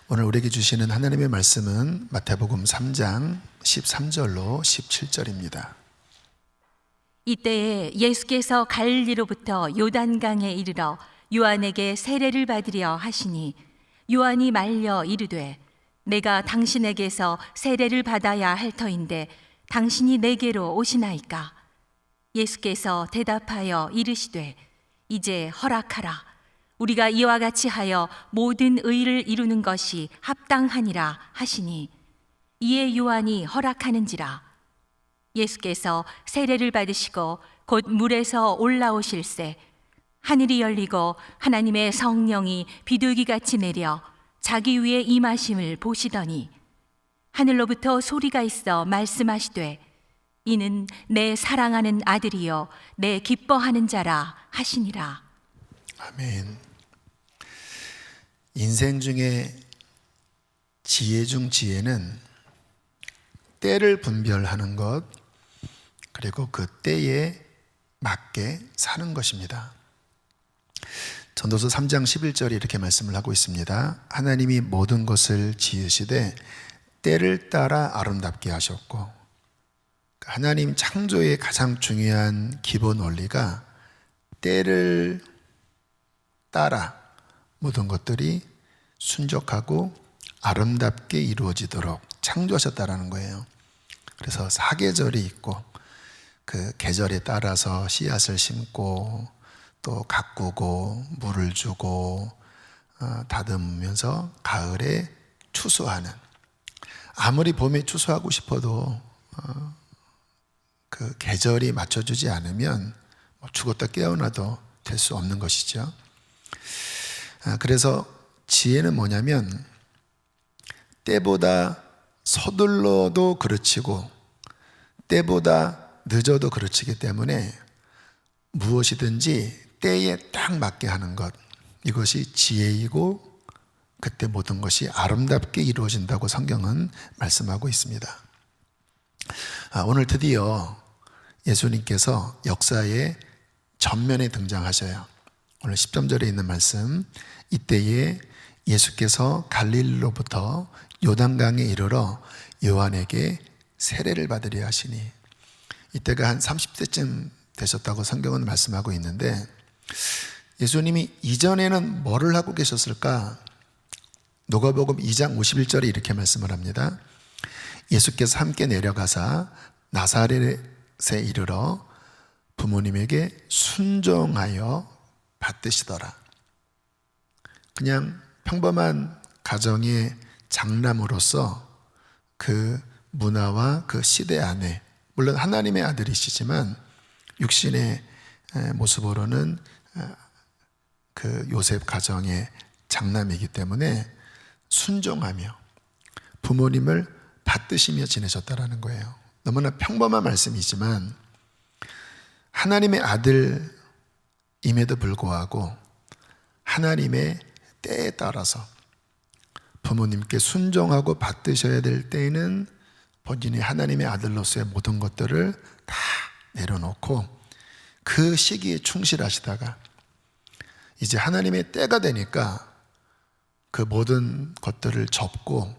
오늘 우리에게 주시는 하나님의 말씀은 마태복음 3장 13절로 17절입니다. 이때에 예수께서 갈릴리로부터 요단강에 이르러 요한에게 세례를 받으려 하시니 요한이 말려 이르되 내가 당신에게서 세례를 받아야 할 터인데 당신이 내게로 오시나이까? 예수께서 대답하여 이르시되 이제 허락하라. 우리가 이와 같이 하여 모든 의를 이루는 것이 합당하니라 하시니 이에 요한이 허락하는지라. 예수께서 세례를 받으시고 곧 물에서 올라오실새 하늘이 열리고 하나님의 성령이 비둘기같이 내려 자기 위에 임하심을 보시더니 하늘로부터 소리가 있어 말씀하시되 이는 내 사랑하는 아들이요 내 기뻐하는 자라 하시니라. 아멘. 인생 중에 지혜 중 지혜는 때를 분별하는 것, 그리고 그 때에 맞게 사는 것입니다. 전도서 3장 11절이 이렇게 말씀을 하고 있습니다. 하나님이 모든 것을 지으시되 때를 따라 아름답게 하셨고, 하나님 창조의 가장 중요한 기본 원리가 때를 따라 모든 것들이 순적하고 아름답게 이루어지도록 창조하셨다라는 거예요. 그래서 사계절이 있고 그 계절에 따라서 씨앗을 심고 또 가꾸고 물을 주고 다듬으면서 가을에 추수하는, 아무리 봄에 추수하고 싶어도 그 계절이 맞춰주지 않으면 죽었다 깨어나도 될 수 없는 것이죠. 그래서 지혜는 뭐냐면 때보다 서둘러도 그르치고 때보다 늦어도 그르치기 때문에 무엇이든지 때에 딱 맞게 하는 것, 이것이 지혜이고 그때 모든 것이 아름답게 이루어진다고 성경은 말씀하고 있습니다. 오늘 드디어 예수님께서 역사의 전면에 등장하셔요. 오늘 13절에 있는 말씀, 이때에 예수께서 갈릴리로부터 요단강에 이르러 요한에게 세례를 받으려 하시니, 이때가 한 30대쯤 되셨다고 성경은 말씀하고 있는데 예수님이 이전에는 뭐를 하고 계셨을까? 누가복음 2장 51절에 이렇게 말씀을 합니다. 예수께서 함께 내려가사 나사렛에 이르러 부모님에게 순종하여 받드시더라. 그냥 평범한 가정의 장남으로서 그 문화와 그 시대 안에, 물론 하나님의 아들이시지만 육신의 모습으로는 그 요셉 가정의 장남이기 때문에 순종하며 부모님을 받드시며 지내셨다라는 거예요. 너무나 평범한 말씀이지만 하나님의 아들임에도 불구하고 하나님의 때에 따라서 부모님께 순종하고 받드셔야 될 때에는 본인이 하나님의 아들로서의 모든 것들을 다 내려놓고 그 시기에 충실하시다가 이제 하나님의 때가 되니까 그 모든 것들을 접고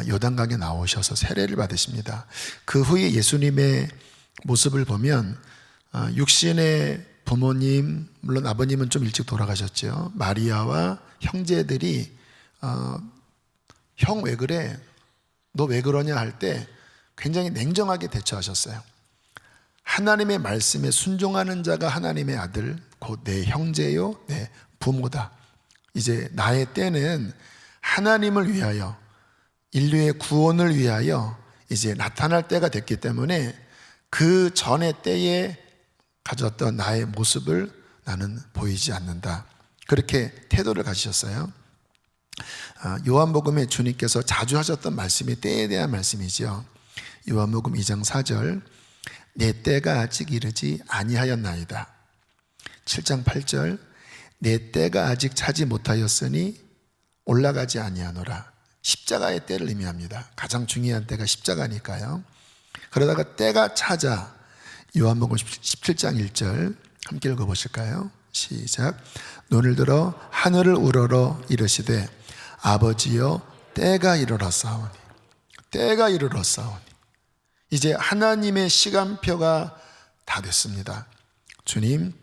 요단강에 나오셔서 세례를 받으십니다. 그 후에 예수님의 모습을 보면 육신의 부모님, 물론 아버님은 좀 일찍 돌아가셨죠. 마리아와 형제들이 형 왜 그래? 너 왜 그러냐 할 때 굉장히 냉정하게 대처하셨어요. 하나님의 말씀에 순종하는 자가 하나님의 아들, 곧 내 형제요, 내 부모다. 이제 나의 때는 하나님을 위하여, 인류의 구원을 위하여 이제 나타날 때가 됐기 때문에 그 전의 때에 가졌던 나의 모습을 나는 보이지 않는다. 그렇게 태도를 가지셨어요. 요한복음에 주님께서 자주 하셨던 말씀이 때에 대한 말씀이죠. 요한복음 2장 4절, 내 때가 아직 이르지 아니하였나이다. 7장 8절, 내 때가 아직 차지 못하였으니 올라가지 아니하노라. 십자가의 때를 의미합니다. 가장 중요한 때가 십자가니까요. 그러다가 때가 차자, 요한복음 17장 1절 함께 읽어보실까요? 시작. 눈을 들어 하늘을 우러러 이르시되 아버지여 때가 이르렀사오니 때가 이르렀사오니 이제 하나님의 시간표가 다 됐습니다. 주님,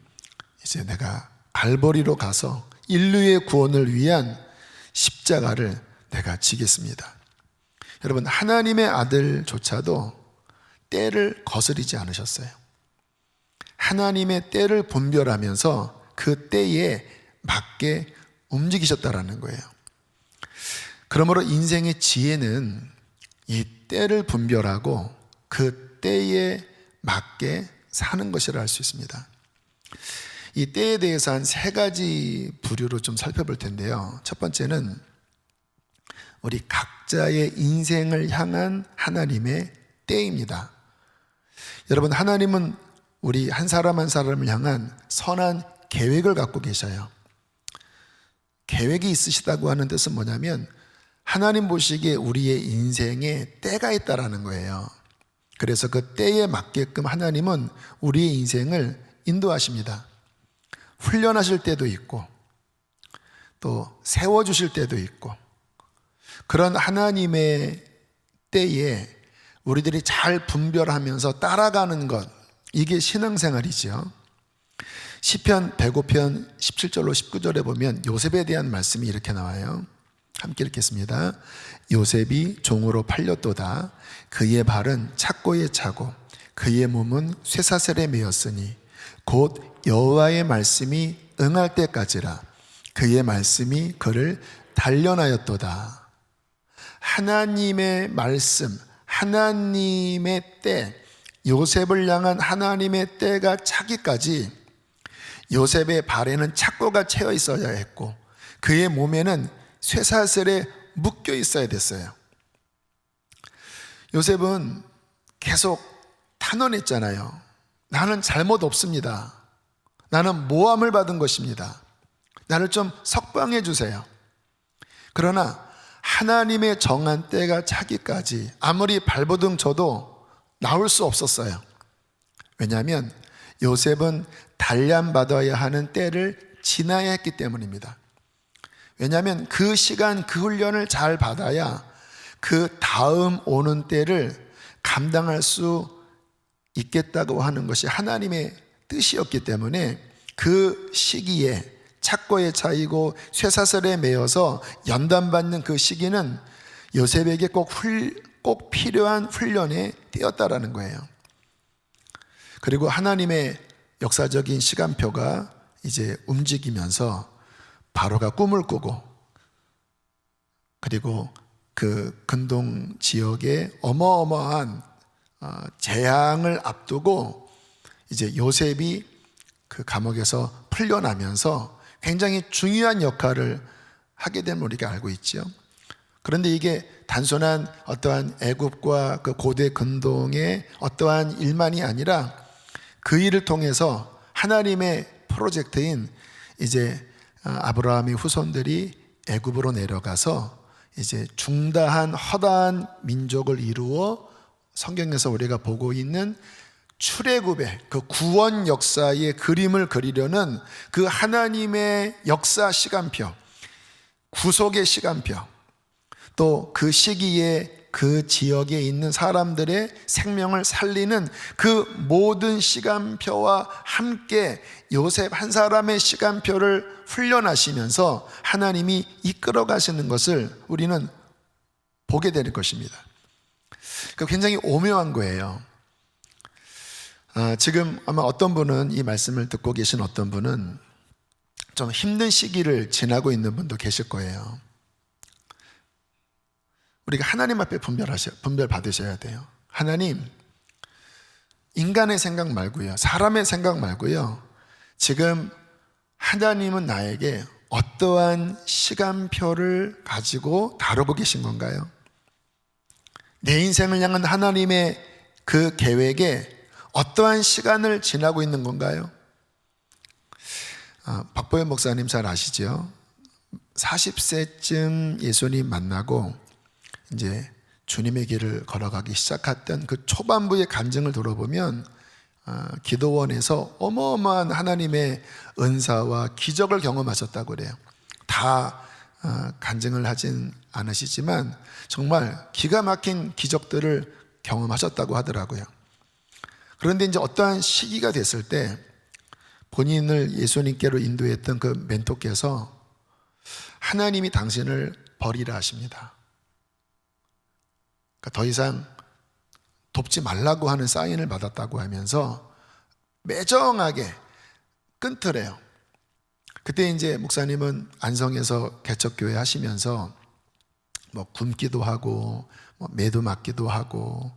이제 내가 갈보리로 가서 인류의 구원을 위한 십자가를 내가 지겠습니다. 여러분, 하나님의 아들조차도 때를 거스르지 않으셨어요. 하나님의 때를 분별하면서 그 때에 맞게 움직이셨다라는 거예요. 그러므로 인생의 지혜는 이 때를 분별하고 그 때에 맞게 사는 것이라 할 수 있습니다. 이 때에 대해서 한 3가지 부류로 좀 살펴볼 텐데요. 첫 번째는 우리 각자의 인생을 향한 하나님의 때입니다. 여러분, 하나님은 우리 한 사람 한 사람을 향한 선한 계획을 갖고 계셔요. 계획이 있으시다고 하는 뜻은 뭐냐면 하나님 보시기에 우리의 인생에 때가 있다라는 거예요. 그래서 그 때에 맞게끔 하나님은 우리의 인생을 인도하십니다. 훈련하실 때도 있고 또 세워주실 때도 있고, 그런 하나님의 때에 우리들이 잘 분별하면서 따라가는 것, 이게 신앙생활이죠. 시편 105편 17절로 19절에 보면 요셉에 대한 말씀이 이렇게 나와요. 함께 읽겠습니다. 요셉이 종으로 팔렸도다. 그의 발은 착고에 차고 그의 몸은 쇠사슬에 매였으니 곧 여호와의 말씀이 응할 때까지라. 그의 말씀이 그를 단련하였도다. 하나님의 말씀, 하나님의 때, 요셉을 향한 하나님의 때가 차기까지 요셉의 발에는 착고가 채워 있어야 했고 그의 몸에는 쇠사슬에 묶여 있어야 됐어요. 요셉은 계속 탄원했잖아요. 나는 잘못 없습니다. 나는 모함을 받은 것입니다. 나를 좀 석방해 주세요. 그러나 하나님의 정한 때가 차기까지 아무리 발버둥 쳐도 나올 수 없었어요. 왜냐하면 요셉은 단련받아야 하는 때를 지나야 했기 때문입니다. 왜냐하면 그 시간, 그 훈련을 잘 받아야 그 다음 오는 때를 감당할 수 있겠다고 하는 것이 하나님의 뜻이었기 때문에 그 시기에 착고에 차이고 쇠사슬에 매여서 연단받는 그 시기는 요셉에게 꼭 필요한 훈련의 때였다라는 거예요. 그리고 하나님의 역사적인 시간표가 이제 움직이면서 바로가 꿈을 꾸고, 그리고 그 근동 지역에 어마어마한 재앙을 앞두고 이제 요셉이 그 감옥에서 풀려나면서 굉장히 중요한 역할을 하게 됨을 우리가 알고 있죠. 그런데 이게 단순한 어떠한 애굽과 그 고대 근동의 어떠한 일만이 아니라 그 일을 통해서 하나님의 프로젝트인 이제 아브라함의 후손들이 애굽으로 내려가서 이제 중다한 허다한 민족을 이루어 성경에서 우리가 보고 있는 출애굽의 그 구원 역사의 그림을 그리려는 그 하나님의 역사 시간표, 구속의 시간표, 또 그 시기에 그 지역에 있는 사람들의 생명을 살리는 그 모든 시간표와 함께 요셉 한 사람의 시간표를 훈련하시면서 하나님이 이끌어 가시는 것을 우리는 보게 될 것입니다. 굉장히 오묘한 거예요. 지금 아마 어떤 분은, 이 말씀을 듣고 계신 어떤 분은 좀 힘든 시기를 지나고 있는 분도 계실 거예요. 우리가 하나님 앞에 분별 받으셔야 돼요. 하나님, 인간의 생각 말고요, 사람의 생각 말고요, 지금 하나님은 나에게 어떠한 시간표를 가지고 다루고 계신 건가요? 내 인생을 향한 하나님의 그 계획에 어떠한 시간을 지나고 있는 건가요? 박보현 목사님 잘 아시죠? 40세쯤 예수님 만나고 이제 주님의 길을 걸어가기 시작했던 그 초반부의 간증을 들어보면 기도원에서 어마어마한 하나님의 은사와 기적을 경험하셨다고 그래요. 다 간증을 하진 않으시지만 정말 기가 막힌 기적들을 경험하셨다고 하더라고요. 그런데 이제 어떠한 시기가 됐을 때 본인을 예수님께로 인도했던 그 멘토께서 하나님이 당신을 버리라 하십니다. 그러니까 더 이상 돕지 말라고 하는 사인을 받았다고 하면서 매정하게 끊더래요. 그때 이제 목사님은 안성에서 개척교회 하시면서 뭐 굶기도 하고 뭐 매도 맞기도 하고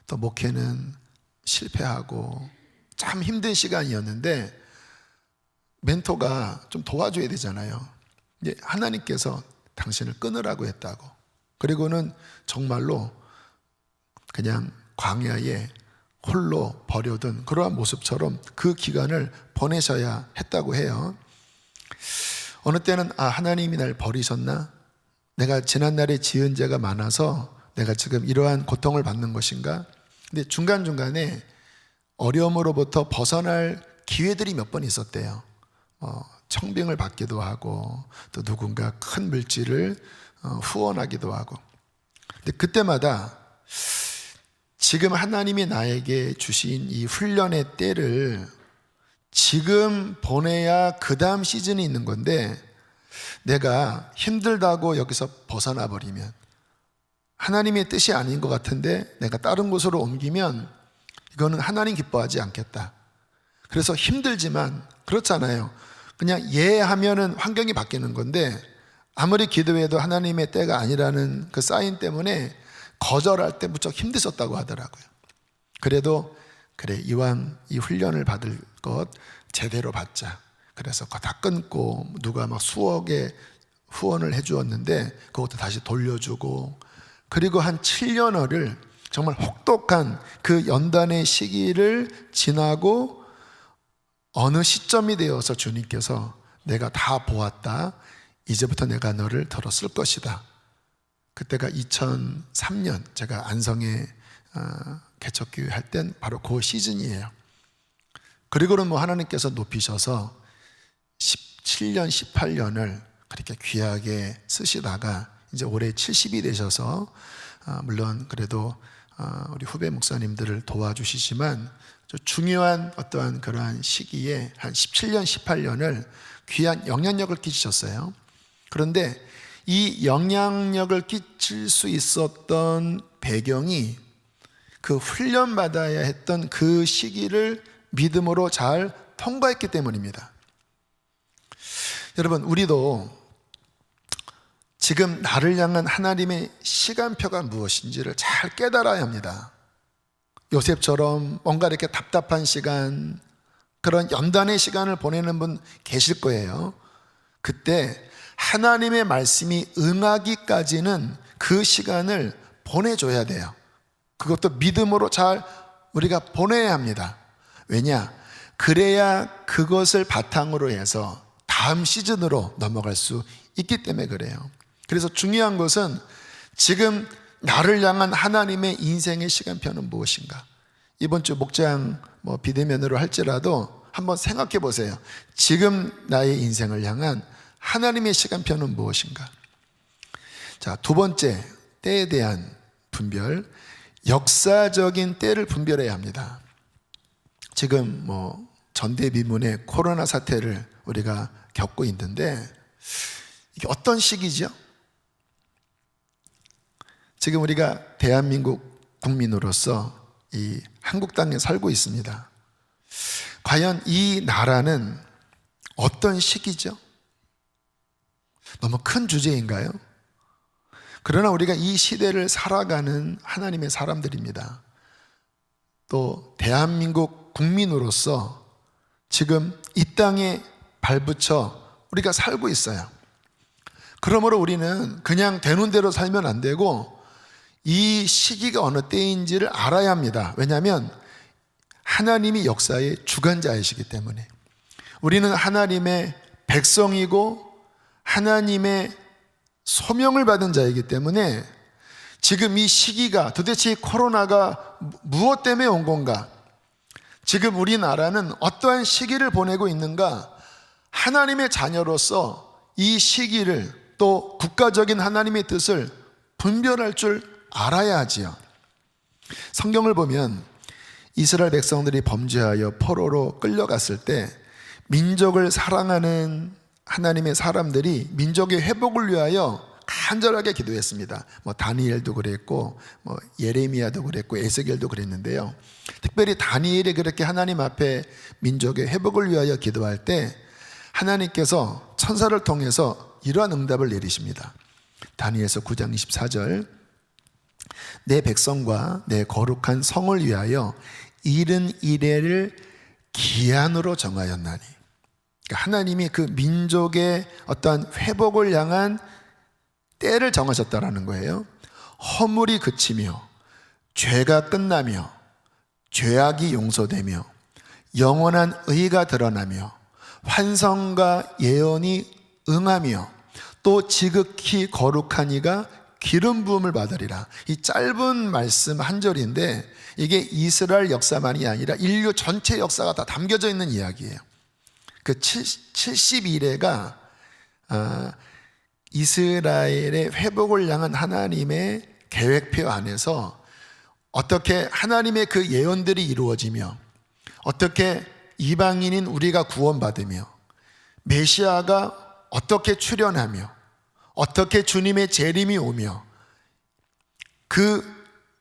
또 목회는 실패하고 참 힘든 시간이었는데 멘토가 좀 도와줘야 되잖아요. 이제 하나님께서 당신을 끊으라고 했다고. 그리고는 정말로 그냥 광야에 홀로 버려둔 그러한 모습처럼 그 기간을 보내셔야 했다고 해요. 어느 때는 하나님이 날 버리셨나? 내가 지난날에 지은 죄가 많아서 내가 지금 이러한 고통을 받는 것인가? 근데 중간중간에 어려움으로부터 벗어날 기회들이 몇 번 있었대요. 청빙을 받기도 하고 또 누군가 큰 물질을 후원하기도 하고. 근데 그때마다 지금 하나님이 나에게 주신 이 훈련의 때를 지금 보내야 그 다음 시즌이 있는 건데 내가 힘들다고 여기서 벗어나 버리면 하나님의 뜻이 아닌 것 같은데 내가 다른 곳으로 옮기면 이거는 하나님 기뻐하지 않겠다. 그래서 힘들지만 그렇잖아요. 그냥 하면은 환경이 바뀌는 건데 아무리 기도해도 하나님의 때가 아니라는 그 사인 때문에 거절할 때 무척 힘드셨다고 하더라고요. 그래도 그래 이왕 이 훈련을 받을 것 제대로 받자. 그래서 그거 다 끊고 누가 막 수억의 후원을 해주었는데 그것도 다시 돌려주고 그리고 한 7년여를 정말 혹독한 그 연단의 시기를 지나고 어느 시점이 되어서 주님께서 내가 다 보았다. 이제부터 내가 너를 들어 쓸 것이다. 그때가 2003년 제가 안성에 개척교회 할 땐 바로 그 시즌이에요. 그리고는 뭐 하나님께서 높이셔서 17년, 18년을 그렇게 귀하게 쓰시다가 이제 올해 70이 되셔서 물론 그래도 우리 후배 목사님들을 도와주시지만 중요한 어떠한 그러한 시기에 한 17년, 18년을 귀한 영향력을 끼치셨어요. 그런데 이 영향력을 끼칠 수 있었던 배경이 그 훈련받아야 했던 그 시기를 믿음으로 잘 통과했기 때문입니다. 여러분, 우리도 지금 나를 향한 하나님의 시간표가 무엇인지를 잘 깨달아야 합니다. 요셉처럼 뭔가 이렇게 답답한 시간, 그런 연단의 시간을 보내는 분 계실 거예요. 그때 하나님의 말씀이 응하기까지는 그 시간을 보내줘야 돼요. 그것도 믿음으로 잘 우리가 보내야 합니다. 왜냐? 그래야 그것을 바탕으로 해서 다음 시즌으로 넘어갈 수 있기 때문에 그래요. 그래서 중요한 것은 지금 나를 향한 하나님의 인생의 시간표는 무엇인가? 이번 주 목장 비대면으로 할지라도 한번 생각해 보세요. 지금 나의 인생을 향한 하나님의 시간표는 무엇인가? 자, 두 번째, 때에 대한 분별. 역사적인 때를 분별해야 합니다. 지금 전대미문의 코로나 사태를 우리가 겪고 있는데 이게 어떤 시기죠? 지금 우리가 대한민국 국민으로서 이 한국 땅에 살고 있습니다. 과연 이 나라는 어떤 시기죠? 너무 큰 주제인가요? 그러나 우리가 이 시대를 살아가는 하나님의 사람들입니다. 또 대한민국 국민으로서 지금 이 땅에 발붙여 우리가 살고 있어요. 그러므로 우리는 그냥 되는 대로 살면 안 되고 이 시기가 어느 때인지를 알아야 합니다. 왜냐하면 하나님이 역사의 주관자이시기 때문에. 우리는 하나님의 백성이고 하나님의 소명을 받은 자이기 때문에 지금 이 시기가 도대체 코로나가 무엇 때문에 온 건가? 지금 우리나라는 어떠한 시기를 보내고 있는가? 하나님의 자녀로서 이 시기를 또 국가적인 하나님의 뜻을 분별할 줄 알아야 하지요. 성경을 보면 이스라엘 백성들이 범죄하여 포로로 끌려갔을 때 민족을 사랑하는 하나님의 사람들이 민족의 회복을 위하여 간절하게 기도했습니다. 다니엘도 그랬고 예레미야도 그랬고 에스겔도 그랬는데요. 특별히 다니엘이 그렇게 하나님 앞에 민족의 회복을 위하여 기도할 때 하나님께서 천사를 통해서 이러한 응답을 내리십니다. 다니엘서 9장 24절, 내 백성과 내 거룩한 성을 위하여 이른 이래를 기한으로 정하였나니. 그러니까 하나님이 그 민족의 어떠한 회복을 향한 때를 정하셨다라는 거예요. 허물이 그치며 죄가 끝나며 죄악이 용서되며 영원한 의가 드러나며 환성과 예언이 응하며 또 지극히 거룩한 이가 기름 부음을 받으리라. 이 짧은 말씀 한 절인데 이게 이스라엘 역사만이 아니라 인류 전체 역사가 다 담겨져 있는 이야기예요. 그 70일에가 이스라엘의 회복을 향한 하나님의 계획표 안에서 어떻게 하나님의 그 예언들이 이루어지며 어떻게 이방인인 우리가 구원받으며 메시아가 어떻게 출현하며 어떻게 주님의 재림이 오며 그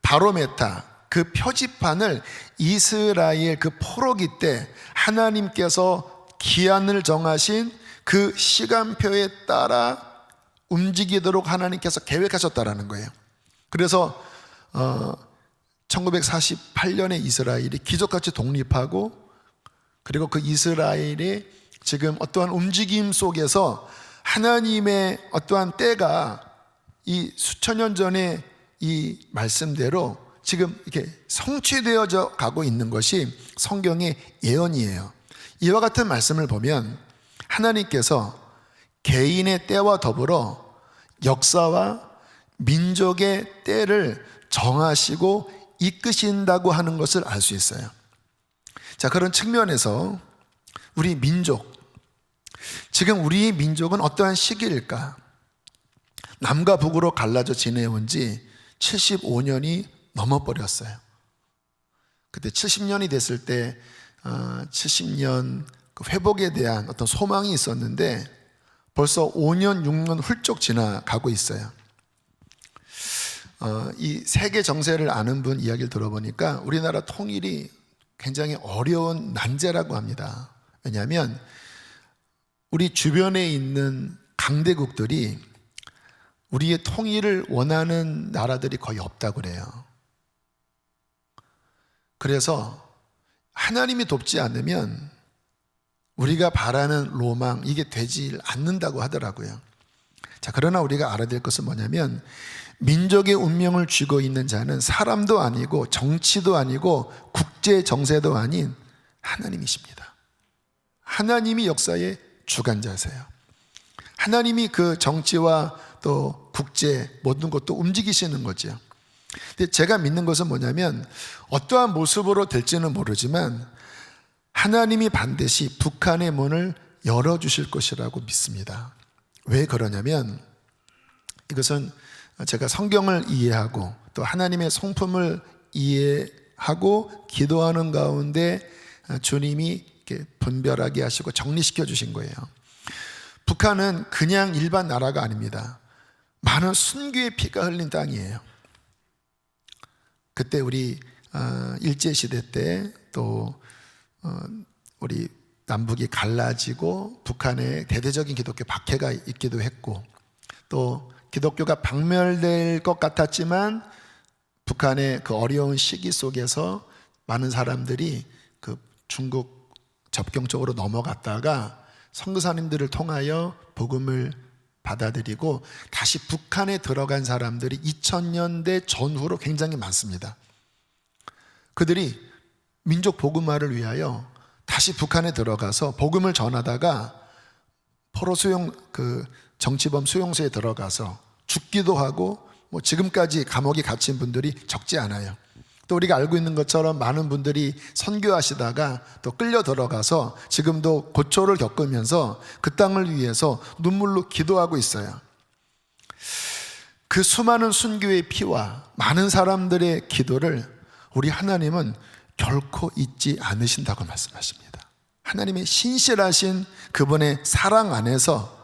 바로메타, 그 표지판을 이스라엘 그 포로기 때 하나님께서 기한을 정하신 그 시간표에 따라 움직이도록 하나님께서 계획하셨다라는 거예요. 그래서 1948년에 이스라엘이 기적같이 독립하고 그리고 그 이스라엘이 지금 어떠한 움직임 속에서 하나님의 어떠한 때가 이 수천 년 전에 이 말씀대로 지금 이렇게 성취되어져 가고 있는 것이 성경의 예언이에요. 이와 같은 말씀을 보면 하나님께서 개인의 때와 더불어 역사와 민족의 때를 정하시고 이끄신다고 하는 것을 알 수 있어요. 자, 그런 측면에서 우리 민족, 지금 우리 민족은 어떠한 시기일까? 남과 북으로 갈라져 지내온 지 75년이 넘어버렸어요. 그때 70년이 됐을 때 70년 회복에 대한 어떤 소망이 있었는데 벌써 5년, 6년 훌쩍 지나가고 있어요. 이 세계 정세를 아는 분 이야기를 들어보니까 우리나라 통일이 굉장히 어려운 난제라고 합니다. 왜냐하면 우리 주변에 있는 강대국들이 우리의 통일을 원하는 나라들이 거의 없다고 그래요. 그래서 하나님이 돕지 않으면 우리가 바라는 로망, 이게 되지 않는다고 하더라고요. 자, 그러나 우리가 알아야 될 것은 뭐냐면 민족의 운명을 쥐고 있는 자는 사람도 아니고 정치도 아니고 국제 정세도 아닌 하나님이십니다. 하나님이 역사의 주관자세요. 하나님이 그 정치와 또 국제 모든 것도 움직이시는 거죠. 근데 제가 믿는 것은 뭐냐면 어떠한 모습으로 될지는 모르지만 하나님이 반드시 북한의 문을 열어주실 것이라고 믿습니다. 왜 그러냐면 이것은 제가 성경을 이해하고 또 하나님의 성품을 이해하고 기도하는 가운데 주님이 이렇게 분별하게 하시고 정리시켜 주신 거예요. 북한은 그냥 일반 나라가 아닙니다. 많은 순교의 피가 흘린 땅이에요. 그때 우리 일제시대 때 또 우리 남북이 갈라지고 북한에 대대적인 기독교 박해가 있기도 했고 또 기독교가 박멸될 것 같았지만 북한의 그 어려운 시기 속에서 많은 사람들이 그 중국 접경 쪽으로 넘어갔다가 선교사님들을 통하여 복음을 받아들이고 다시 북한에 들어간 사람들이 2000년대 전후로 굉장히 많습니다. 그들이 민족 복음화를 위하여 다시 북한에 들어가서 복음을 전하다가 포로 수용 정치범 수용소에 들어가서 죽기도 하고 지금까지 감옥에 갇힌 분들이 적지 않아요. 또 우리가 알고 있는 것처럼 많은 분들이 선교하시다가 또 끌려 들어가서 지금도 고초를 겪으면서 그 땅을 위해서 눈물로 기도하고 있어요. 그 수많은 순교의 피와 많은 사람들의 기도를 우리 하나님은 결코 잊지 않으신다고 말씀하십니다. 하나님의 신실하신 그분의 사랑 안에서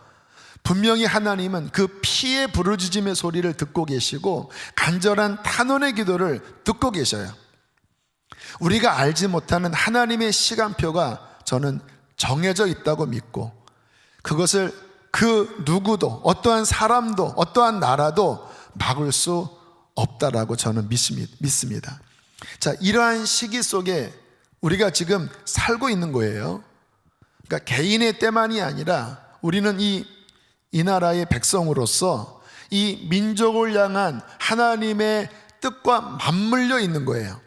분명히 하나님은 그 피의 부르짖음의 소리를 듣고 계시고 간절한 탄원의 기도를 듣고 계셔요. 우리가 알지 못하는 하나님의 시간표가 저는 정해져 있다고 믿고, 그것을 그 누구도, 어떠한 사람도, 어떠한 나라도 막을 수 없다라고 저는 믿습니다. 자, 이러한 시기 속에 우리가 지금 살고 있는 거예요. 그러니까 개인의 때만이 아니라 우리는 이 나라의 백성으로서 이 민족을 향한 하나님의 뜻과 맞물려 있는 거예요.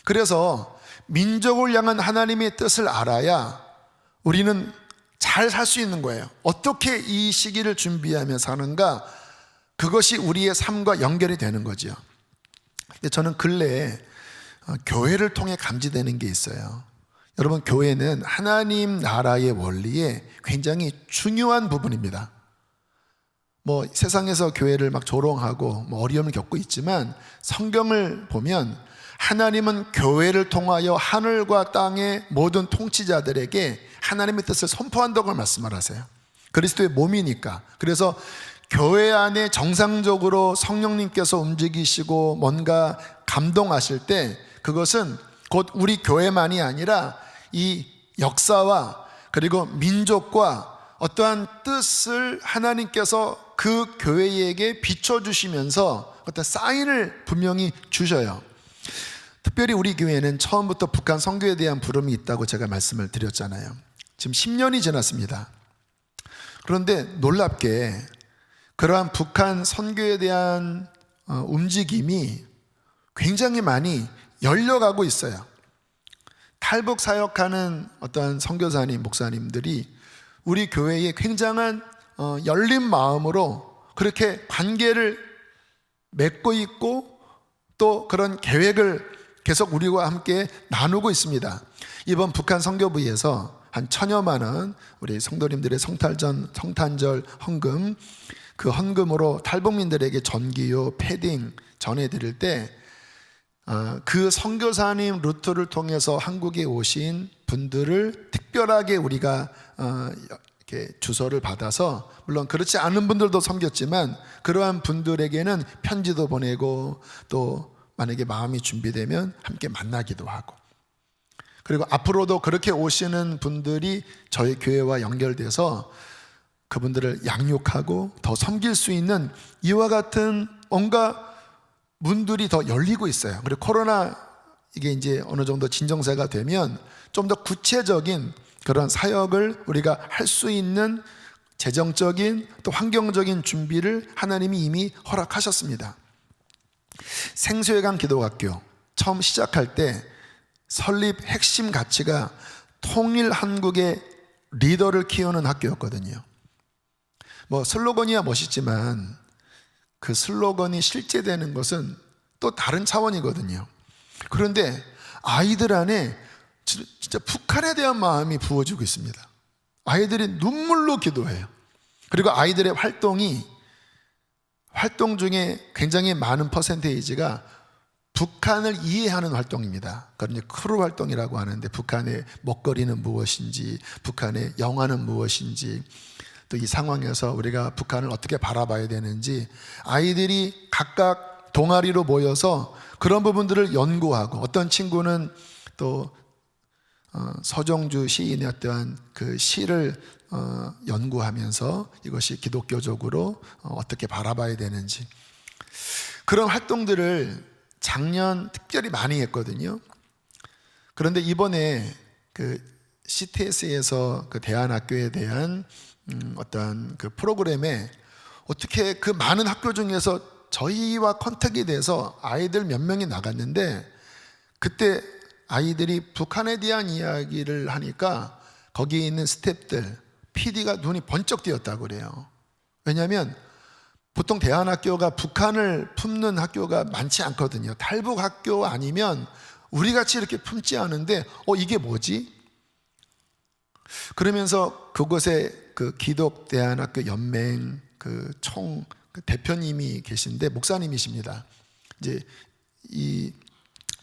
그래서 민족을 향한 하나님의 뜻을 알아야 우리는 잘 살 수 있는 거예요. 어떻게 이 시기를 준비하며 사는가, 그것이 우리의 삶과 연결이 되는 거죠. 근데 저는 근래에 교회를 통해 감지되는 게 있어요. 여러분, 교회는 하나님 나라의 원리에 굉장히 중요한 부분입니다. 세상에서 교회를 막 조롱하고 어려움을 겪고 있지만, 성경을 보면 하나님은 교회를 통하여 하늘과 땅의 모든 통치자들에게 하나님의 뜻을 선포한다고 말씀을 하세요. 그리스도의 몸이니까. 그래서 교회 안에 정상적으로 성령님께서 움직이시고 뭔가 감동하실 때, 그것은 곧 우리 교회만이 아니라 이 역사와 그리고 민족과 어떠한 뜻을 하나님께서 그 교회에게 비춰주시면서 어떤 사인을 분명히 주셔요. 특별히 우리 교회는 처음부터 북한 선교에 대한 부름이 있다고 제가 말씀을 드렸잖아요. 지금 10년이 지났습니다. 그런데 놀랍게 그러한 북한 선교에 대한 움직임이 굉장히 많이 열려가고 있어요. 탈북 사역하는 어떤 선교사님, 목사님들이 우리 교회에 굉장한 열린 마음으로 그렇게 관계를 맺고 있고, 또 그런 계획을 계속 우리와 함께 나누고 있습니다. 이번 북한 선교부에서 한 1,000여만 원 우리 성도님들의 성탄절 헌금, 그 헌금으로 탈북민들에게 전기요, 패딩 전해드릴 때 그 선교사님 루트를 통해서 한국에 오신 분들을 특별하게 우리가 이렇게 주소를 받아서, 물론 그렇지 않은 분들도 섬겼지만 그러한 분들에게는 편지도 보내고, 또 만약에 마음이 준비되면 함께 만나기도 하고, 그리고 앞으로도 그렇게 오시는 분들이 저희 교회와 연결돼서 그분들을 양육하고 더 섬길 수 있는 이와 같은 뭔가 문들이 더 열리고 있어요. 그리고 코로나 이게 이제 어느 정도 진정세가 되면 좀 더 구체적인 그런 사역을 우리가 할 수 있는 재정적인 또 환경적인 준비를 하나님이 이미 허락하셨습니다. 생수회관 기도학교 처음 시작할 때 설립 핵심 가치가 통일 한국의 리더를 키우는 학교였거든요. 슬로건이야 멋있지만 그 슬로건이 실제되는 것은 또 다른 차원이거든요. 그런데 아이들 안에 진짜 북한에 대한 마음이 부어지고 있습니다. 아이들이 눈물로 기도해요. 그리고 아이들의 활동 중에 굉장히 많은 퍼센테이지가 북한을 이해하는 활동입니다. 그걸 이제 크루 활동이라고 하는데, 북한의 먹거리는 무엇인지, 북한의 영화는 무엇인지, 또 이 상황에서 우리가 북한을 어떻게 바라봐야 되는지 아이들이 각각 동아리로 모여서 그런 부분들을 연구하고, 어떤 친구는 또 서정주 시인의 어떠한 그 시를 연구하면서 이것이 기독교적으로 어떻게 바라봐야 되는지, 그런 활동들을 작년 특별히 많이 했거든요. 그런데 이번에 그 CTS에서 그 대안학교에 대한 어떤 그 프로그램에 어떻게 그 많은 학교 중에서 저희와 컨택이 돼서 아이들 몇 명이 나갔는데, 그때 아이들이 북한에 대한 이야기를 하니까 거기에 있는 스태프들, PD가 눈이 번쩍 띄었다고 그래요. 왜냐하면 보통 대안학교가 북한을 품는 학교가 많지 않거든요. 탈북 학교 아니면 우리같이 이렇게 품지 않은데 이게 뭐지? 그러면서 그곳에 그 기독대안학교 연맹 그 그 대표님이 계신데 목사님이십니다. 이제 이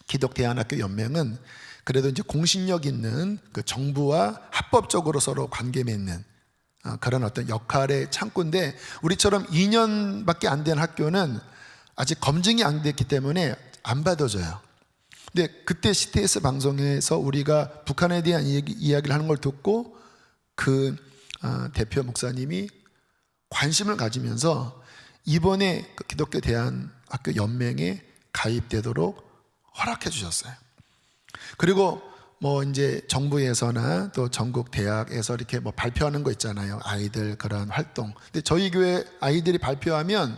기독대안학교 연맹은 그래도 이제 공신력 있는 그 정부와 합법적으로 서로 관계 맺는 그런 어떤 역할의 창구인데, 우리처럼 2년밖에 안 된 학교는 아직 검증이 안 됐기 때문에 안 받아줘요. 근데 그때 CTS 방송에서 우리가 북한에 대한 이야기를 하는 걸 듣고 그 대표 목사님이 관심을 가지면서 이번에 그 기독교 대안학교 연맹에 가입되도록 허락해 주셨어요. 그리고 뭐 이제 정부에서나 또 전국 대학에서 이렇게 뭐 발표하는 거 있잖아요. 아이들 그런 활동. 근데 저희 교회 아이들이 발표하면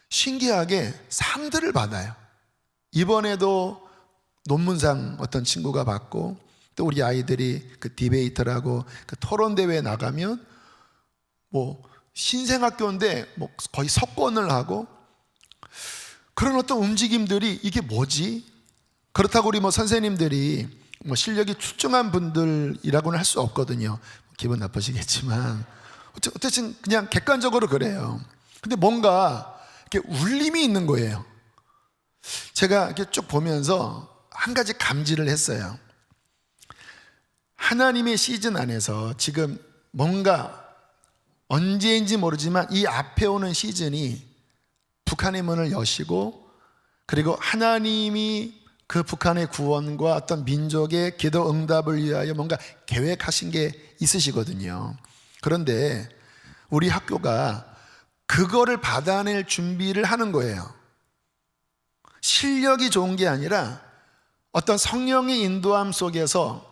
신기하게 상들을 받아요. 이번에도 논문상 어떤 친구가 받고, 또 우리 아이들이 그 디베이터라고 그 토론 대회에 나가면 뭐 신생학교인데 뭐 거의 석권을 하고, 그런 어떤 움직임들이 이게 뭐지? 그렇다고 우리 뭐 선생님들이 뭐 실력이 출중한 분들이라고는 할 수 없거든요. 기분 나쁘시겠지만 어쨌든 그냥 객관적으로 그래요. 근데 뭔가 이렇게 울림이 있는 거예요. 제가 이렇게 쭉 보면서 한 가지 감지를 했어요. 하나님의 시즌 안에서 지금 뭔가 언제인지 모르지만 이 앞에 오는 시즌이 북한의 문을 여시고, 그리고 하나님이 그 북한의 구원과 어떤 민족의 기도 응답을 위하여 뭔가 계획하신 게 있으시거든요. 그런데 우리 학교가 그거를 받아낼 준비를 하는 거예요. 실력이 좋은 게 아니라 어떤 성령의 인도함 속에서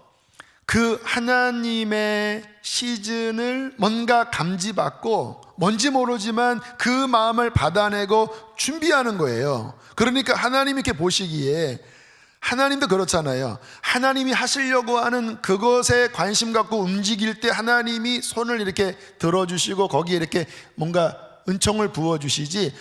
그 하나님의 시즌을 뭔가 감지받고, 뭔지 모르지만 그 마음을 받아내고 준비하는 거예요. 그러니까 하나님이 이렇게 보시기에, 하나님도 그렇잖아요. 하나님이 하시려고 하는 그것에 관심 갖고 움직일 때 하나님이 손을 이렇게 들어주시고 거기에 이렇게 뭔가 은총을 부어주시지,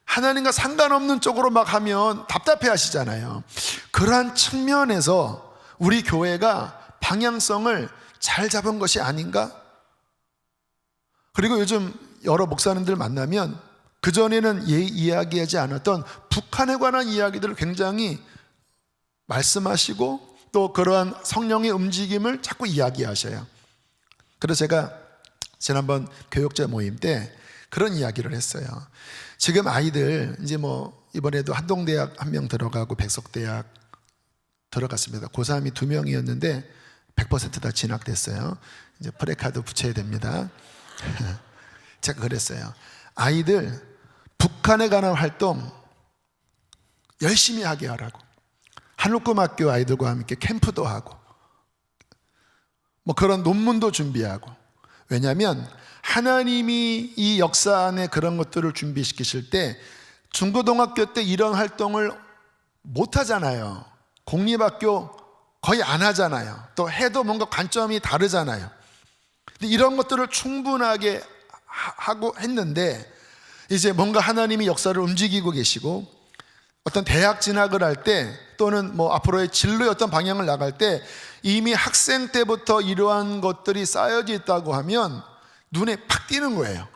하나님과 상관없는 쪽으로 막 하면 답답해 하시잖아요. 그러한 측면에서 우리 교회가 방향성을 잘 잡은 것이 아닌가? 그리고 요즘 여러 목사님들 만나면 그전에는 이야기하지 않았던 북한에 관한 이야기들을 굉장히 말씀하시고, 또 그러한 성령의 움직임을 자꾸 이야기하셔요. 그래서 제가 지난번 교육자 모임 때 그런 이야기를 했어요. 지금 아이들 이제 뭐 이번에도 한동대학 1명 들어가고 백석대학 들어갔습니다. 고3이 2명이었는데 100% 다 진학됐어요. 이제 프레카드 붙여야 됩니다. 제가 그랬어요. 아이들 북한에 관한 활동 열심히 하게 하라고. 한국금학교 아이들과 함께 캠프도 하고 뭐 그런 논문도 준비하고. 왜냐하면 하나님이 이 역사 안에 그런 것들을 준비시키실 때 중고등학교 때 이런 활동을 못 하잖아요. 공립학교 거의 안 하잖아요. 또 해도 뭔가 관점이 다르잖아요. 근데 이런 것들을 충분하게 하고 했는데, 이제 뭔가 하나님이 역사를 움직이고 계시고, 어떤 대학 진학을 할 때 또는 뭐 앞으로의 진로의 어떤 방향을 나갈 때 이미 학생 때부터 이러한 것들이 쌓여져 있다고 하면 눈에 팍 띄는 거예요.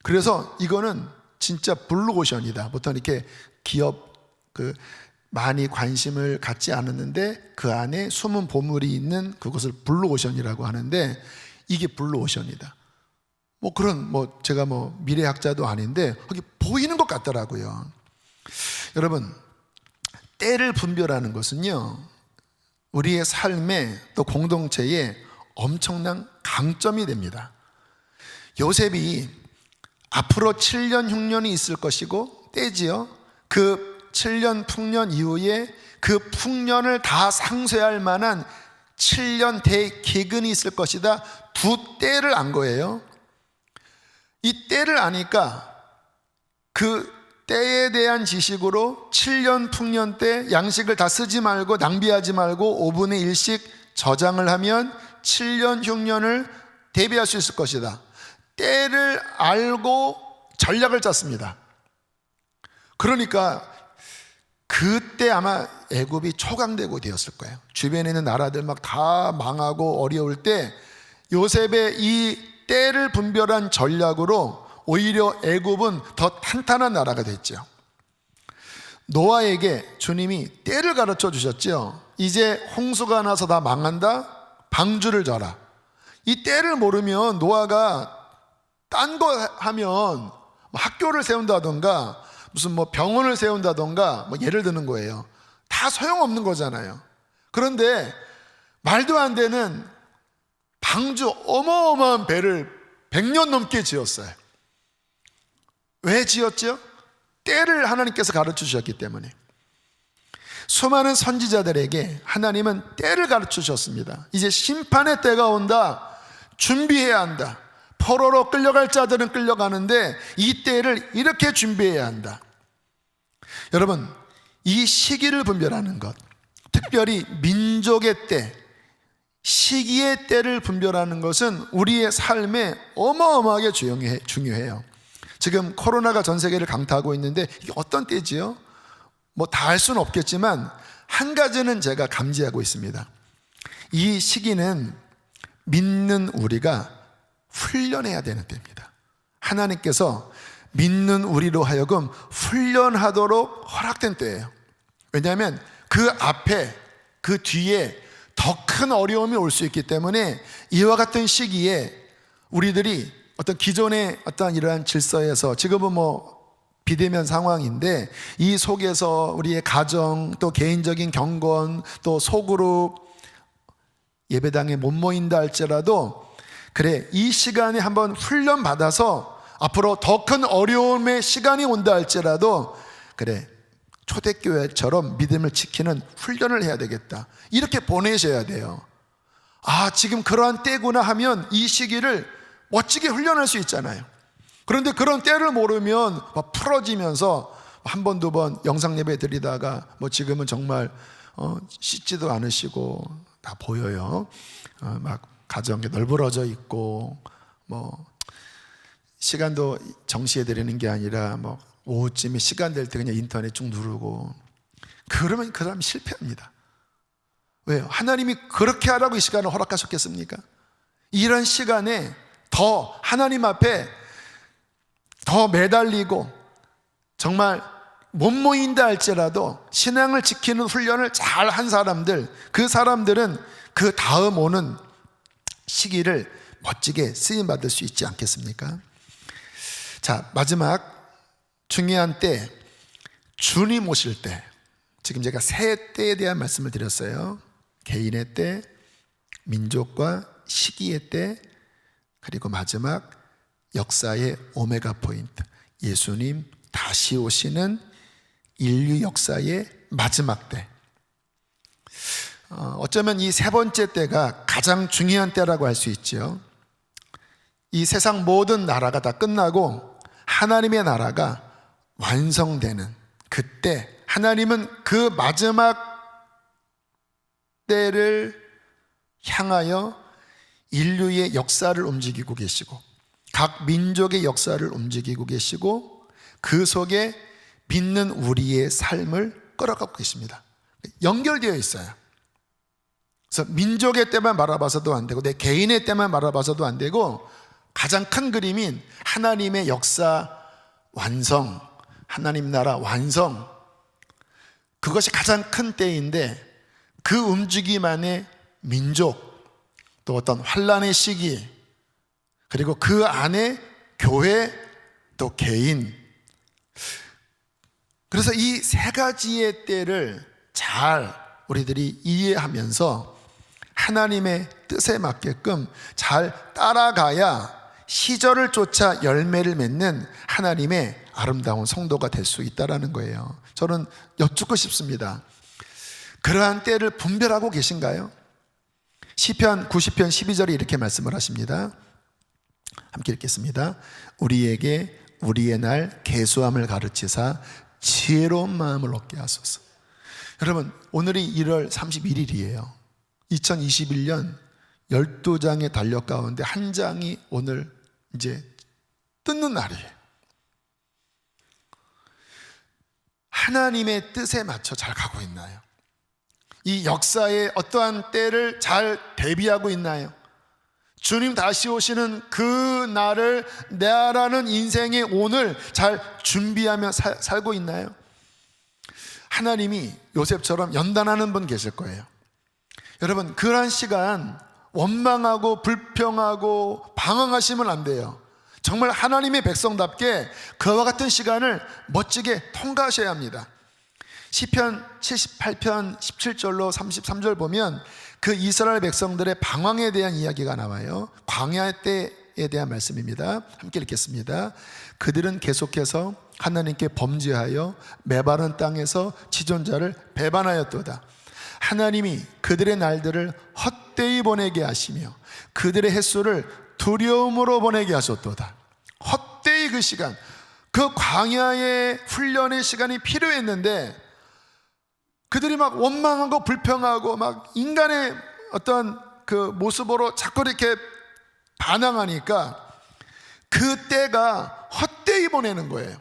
그래서 이거는 진짜 블루오션이다. 보통 이렇게 기업 많이 관심을 갖지 않았는데 그 안에 숨은 보물이 있는 그것을 블루오션이라고 하는데, 이게 블루오션이다. 뭐 그런 제가 미래학자도 아닌데 거기 보이는 것 같더라고요. 여러분, 때를 분별하는 것은요, 우리의 삶에 또 공동체에 엄청난 강점이 됩니다. 요셉이 앞으로 7년 흉년이 있을 것이고 때지요. 그 7년 풍년 이후에 그 풍년을 다 상쇄할 만한 7년 대기근이 있을 것이다. 두 때를 안 거예요. 이 때를 아니까 그 때에 대한 지식으로 7년 풍년 때 양식을 다 쓰지 말고 낭비하지 말고 5분의 1씩 저장을 하면 7년 흉년을 대비할 수 있을 것이다. 때를 알고 전략을 짰습니다. 그러니까 그때 아마 애굽이 초강대국 되었을 거예요. 주변에 있는 나라들 막 다 망하고 어려울 때 요셉의 이 때를 분별한 전략으로 오히려 애굽은 더 탄탄한 나라가 됐죠. 노아에게 주님이 때를 가르쳐 주셨죠. 이제 홍수가 나서 다 망한다, 방주를 져라. 이 때를 모르면 노아가 딴 거 하면 학교를 세운다던가 무슨 병원을 세운다던가 예를 드는 거예요. 다 소용없는 거잖아요. 그런데 말도 안 되는 방주 어마어마한 배를 100년 넘게 지었어요. 왜 지었죠? 때를 하나님께서 가르쳐 주셨기 때문에. 수많은 선지자들에게 하나님은 때를 가르쳐 주셨습니다. 이제 심판의 때가 온다, 준비해야 한다. 포로로 끌려갈 자들은 끌려가는데 이 때를 이렇게 준비해야 한다. 여러분, 이 시기를 분별하는 것, 특별히 민족의 때, 시기의 때를 분별하는 것은 우리의 삶에 어마어마하게 중요해요. 지금 코로나가 전 세계를 강타하고 있는데 이게 어떤 때지요? 다 알 수는 없겠지만 한 가지는 제가 감지하고 있습니다. 이 시기는 믿는 우리가 훈련해야 되는 때입니다. 하나님께서 믿는 우리로 하여금 훈련하도록 허락된 때예요. 왜냐하면 그 앞에, 그 뒤에 더 큰 어려움이 올 수 있기 때문에 이와 같은 시기에 우리들이 어떤 기존의 어떤 이러한 질서에서, 지금은 비대면 상황인데 이 속에서 우리의 가정, 또 개인적인 경건, 또 소그룹, 예배당에 못 모인다 할지라도 그래, 이 시간에 한번 훈련 받아서 앞으로 더 큰 어려움의 시간이 온다 할지라도 그래, 초대교회처럼 믿음을 지키는 훈련을 해야 되겠다, 이렇게 보내셔야 돼요. 아, 지금 그러한 때구나 하면 이 시기를 멋지게 훈련할 수 있잖아요. 그런데 그런 때를 모르면 풀어지면서 한 번, 두 번 영상 예배 드리다가 지금은 정말 씻지도 않으시고 다 보여요. 막 가정에 널브러져 있고 시간도 정시에 드리는 게 아니라 오후쯤에 시간 될 때 그냥 인터넷 쭉 누르고, 그러면 그 사람이 실패합니다. 왜요? 하나님이 그렇게 하라고 이 시간을 허락하셨겠습니까? 이런 시간에 더 하나님 앞에 더 매달리고 정말 못 모인다 할지라도 신앙을 지키는 훈련을 잘 한 사람들, 그 사람들은 그 다음 오는 시기를 멋지게 쓰임받을 수 있지 않겠습니까? 자, 마지막 중요한 때, 주님 오실 때. 지금 제가 세 때에 대한 말씀을 드렸어요. 개인의 때, 민족과 시기의 때, 그리고 마지막 역사의 오메가 포인트, 예수님 다시 오시는 인류 역사의 마지막 때. 어쩌면 이 세 번째 때가 가장 중요한 때라고 할 수 있죠. 이 세상 모든 나라가 다 끝나고 하나님의 나라가 완성되는 그때, 하나님은 그 마지막 때를 향하여 인류의 역사를 움직이고 계시고 각 민족의 역사를 움직이고 계시고 그 속에 믿는 우리의 삶을 끌어가고 계십니다. 연결되어 있어요. 그래서 민족의 때만 바라봐서도 안 되고 내 개인의 때만 바라봐서도 안 되고 가장 큰 그림인 하나님의 역사 완성, 하나님 나라 완성, 그것이 가장 큰 때인데 그 움직임 안에 민족, 또 어떤 환란의 시기, 그리고 그 안에 교회, 또 개인. 그래서 이 세 가지의 때를 잘 우리들이 이해하면서 하나님의 뜻에 맞게끔 잘 따라가야 시절을 쫓아 열매를 맺는 하나님의 아름다운 성도가 될 수 있다는 거예요. 저는 여쭙고 싶습니다. 그러한 때를 분별하고 계신가요? 시편 90편 12절에 이렇게 말씀을 하십니다. 함께 읽겠습니다. 우리에게 우리의 날 계수함을 가르치사 지혜로운 마음을 얻게 하소서. 여러분, 오늘이 1월 31일이에요 2021년 12장의 달력 가운데 한 장이 오늘 이제 뜯는 날이에요. 하나님의 뜻에 맞춰 잘 가고 있나요? 이 역사의 어떠한 때를 잘 대비하고 있나요? 주님 다시 오시는 그 날을 나라는 인생의 오늘 잘 준비하며 살고 있나요? 하나님이 요셉처럼 연단하는 분 계실 거예요. 여러분, 그러한 시간 원망하고 불평하고 방황하시면 안 돼요. 정말 하나님의 백성답게 그와 같은 시간을 멋지게 통과하셔야 합니다. 시편 78편 17절로 33절 보면 그 이스라엘 백성들의 방황에 대한 이야기가 나와요. 광야 때에 대한 말씀입니다. 함께 읽겠습니다. 그들은 계속해서 하나님께 범죄하여 메마른 땅에서 지존자를 배반하였도다. 하나님이 그들의 날들을 헛되이 보내게 하시며 그들의 횟수를 두려움으로 보내게 하셨도다. 헛되이 그 시간, 그 광야의 훈련의 시간이 필요했는데 그들이 막 원망하고 불평하고 막 인간의 어떤 그 모습으로 자꾸 이렇게 반항하니까 그 때가 헛되이 보내는 거예요.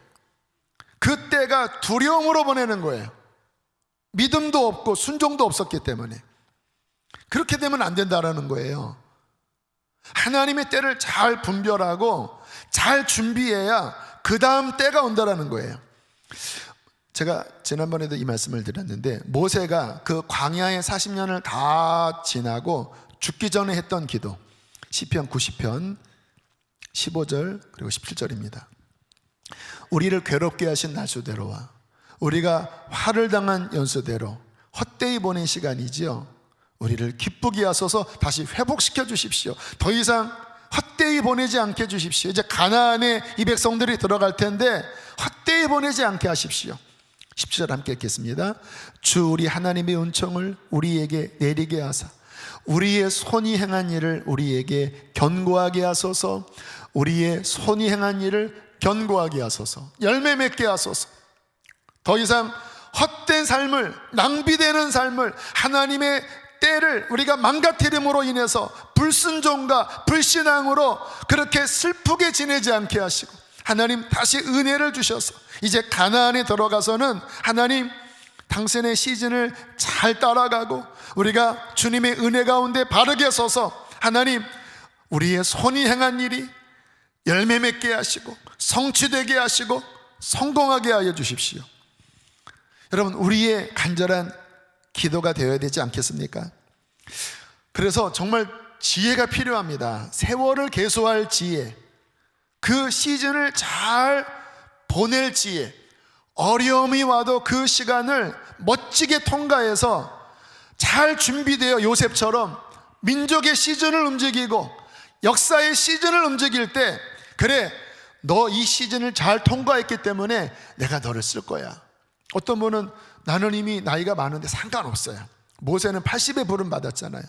그 때가 두려움으로 보내는 거예요. 믿음도 없고 순종도 없었기 때문에. 그렇게 되면 안 된다라는 거예요. 하나님의 때를 잘 분별하고 잘 준비해야 그 다음 때가 온다라는 거예요. 제가 지난번에도 이 말씀을 드렸는데 모세가 그 광야의 40년을 다 지나고 죽기 전에 했던 기도, 시편 90편 15절 그리고 17절입니다. 우리를 괴롭게 하신 날수대로와 우리가 화를 당한 연수대로 헛되이 보낸 시간이지요. 우리를 기쁘게 하소서 다시 회복시켜 주십시오. 더 이상 헛되이 보내지 않게 해주십시오. 이제 가나안에 이 백성들이 들어갈 텐데 헛되이 보내지 않게 하십시오. 17절 함께 읽겠습니다. 주 우리 하나님의 은총을 우리에게 내리게 하사 우리의 손이 행한 일을 우리에게 견고하게 하소서. 우리의 손이 행한 일을 견고하게 하소서. 열매 맺게 하소서. 더 이상 헛된 삶을, 낭비되는 삶을, 하나님의 때를 우리가 망가뜨림으로 인해서 불순종과 불신앙으로 그렇게 슬프게 지내지 않게 하시고 하나님 다시 은혜를 주셔서 이제 가나안에 들어가서는 하나님 당신의 시즌을 잘 따라가고 우리가 주님의 은혜 가운데 바르게 서서 하나님 우리의 손이 행한 일이 열매 맺게 하시고 성취되게 하시고 성공하게 하여 주십시오. 여러분, 우리의 간절한 기도가 되어야 되지 않겠습니까? 그래서 정말 지혜가 필요합니다. 세월을 계수할 지혜, 그 시즌을 잘 보낼 지혜, 어려움이 와도 그 시간을 멋지게 통과해서 잘 준비되어 요셉처럼 민족의 시즌을 움직이고 역사의 시즌을 움직일 때, 그래 너 이 시즌을 잘 통과했기 때문에 내가 너를 쓸 거야. 어떤 분은 나는 이미 나이가 많은데 상관없어요. 모세는 80에 부름 받았잖아요.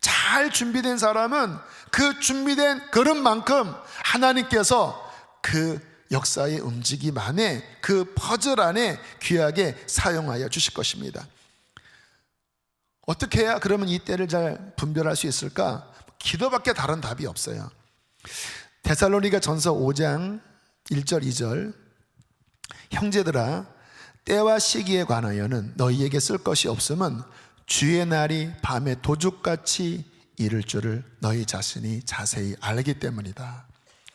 잘 준비된 사람은 그 준비된 그릇만큼 하나님께서 그 역사의 움직임 안에, 그 퍼즐 안에 귀하게 사용하여 주실 것입니다. 어떻게 해야 그러면 이 때를 잘 분별할 수 있을까? 기도밖에 다른 답이 없어요. 데살로니가 전서 5장 1절 2절 형제들아 때와 시기에 관하여는 너희에게 쓸 것이 없음은 주의 날이 밤에 도둑같이 이를 줄을 너희 자신이 자세히 알기 때문이다.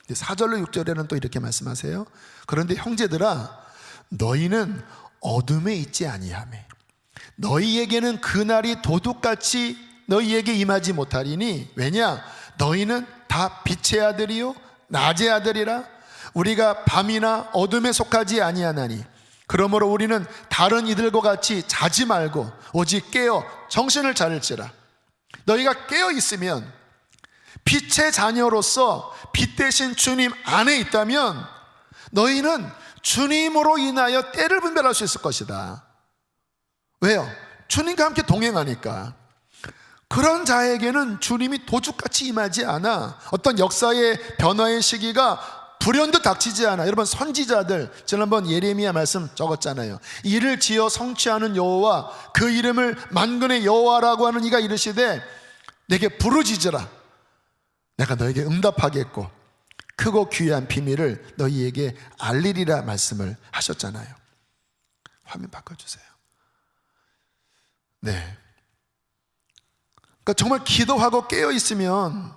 4절로 6절에는 또 이렇게 말씀하세요. 그런데 형제들아 너희는 어둠에 있지 아니하며 너희에게는 그날이 도둑같이 너희에게 임하지 못하리니 왜냐 너희는 다 빛의 아들이요 낮의 아들이라. 우리가 밤이나 어둠에 속하지 아니하나니 그러므로 우리는 다른 이들과 같이 자지 말고 오직 깨어 정신을 차릴지라. 너희가 깨어 있으면 빛의 자녀로서 빛 대신 주님 안에 있다면 너희는 주님으로 인하여 때를 분별할 수 있을 것이다. 왜요? 주님과 함께 동행하니까. 그런 자에게는 주님이 도둑같이 임하지 않아. 어떤 역사의 변화의 시기가 불현듯 닥치지 않아. 여러분 선지자들 지난번 예레미야 말씀 적었잖아요. 이를 지어 성취하는 여호와 그 이름을 만군의 여호와라고 하는 이가 이르시되 내게 부르짖으라. 내가 너에게 응답하겠고 크고 귀한 비밀을 너희에게 알리리라 말씀을 하셨잖아요. 화면 바꿔주세요. 네. 그러니까 정말 기도하고 깨어 있으면